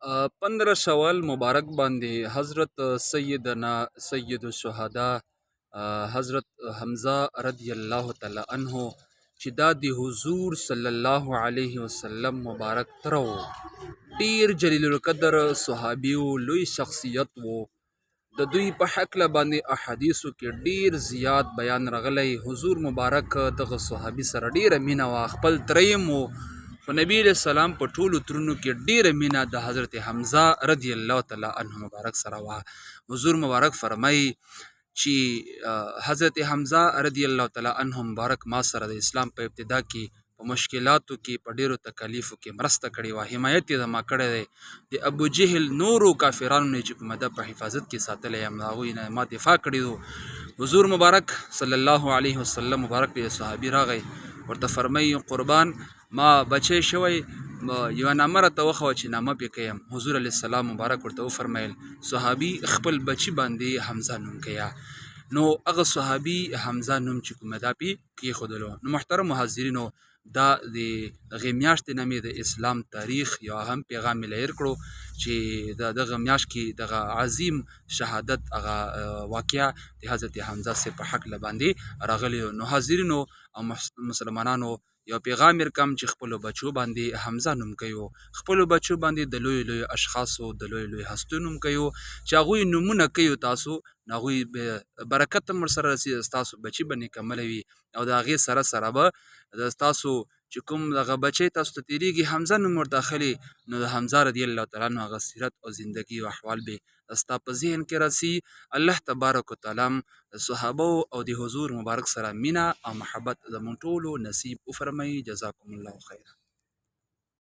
15 شوال مبارک باندې حضرت سیدنا سید الشهدا حضرت حمزه رضی الله تعالی عنه چې دا د حضور صلی الله علیه وسلم مبارک تر ډیر جلیل القدر صحابي او لوی شخصیت وو. د دوی په حق باندې احادیثو کې ډیر زیات بیان راغلی. حضور مبارک دغه صحابي سره ډیره مینه وا، خپل تریم وو. خو نبی علیہ السلام په ټولو ترونو کې ډیره مینه د حضرت حمزه رضی الله تعالی عنه مبارک سره وا. حضور مبارک فرمای چې حضرت حمزه رضی الله تعالی عنه مبارک ما سره د اسلام په ابتدا کې په مشکلاتو کې په ډیرو تکالیفو کې مرسته کړې وه، حمایت یې زما کړی دی. د ابو جهل نورو کافرانو نه چې کومه ده په حفاظت کې ساتلی یم، د هغوی نه ما دفاع کړې وو. حضور مبارک صلی الله علیه وسلم مبارک دی صحابي راغی، ورته فرمایي قربان ما بچی شوی، یوه نامه راته وښوه چې نامه پې کیم. حضور علیه السلام مبارک ورته وفرمیل صحابي خپل بچي باندې حمزه نوم کیا. نو هغه صحابي حمزه نوم چې کومه دا پې کېښودلو. نو محترم حاضرینو، دا د هغې میاشتې نه مې د اسلام تاریخ یو هم پیغام مې لیر کړو چې د دغه میاشت کې دغه عظیم شهادت هغه واقعه د حضرت حمزه صاحب په حق باندې راغلی. نو حاضرینو او مسلمانانو یو پیغام ورکم چې خپلو بچو باندې حمزه نوم کوي، خپلو بچو باندې د لوی لوی اشخاصو د لوی لوی هستو نوم کوي چې هغوی نومونه کوي تاسو نو هغوی برکت هم ورسره رسي، ستاسو بچي به نیکمرغه وي. او د هغې سره سره به د ستاسو چې کوم دغه بچی تاسو ته تېرېږي حمزه نوم ورته اخلي، نو د حمزه رضی الله تعالی عنه هغه سیرت او زندگی او احوال به ستا په ذهن کې راسي. الله تبارک وتعالی د صحابو او د حضور مبارک سره مینه او محبت زموږ ټولو نصیب وفرمایي. جزاکم الله خیرا.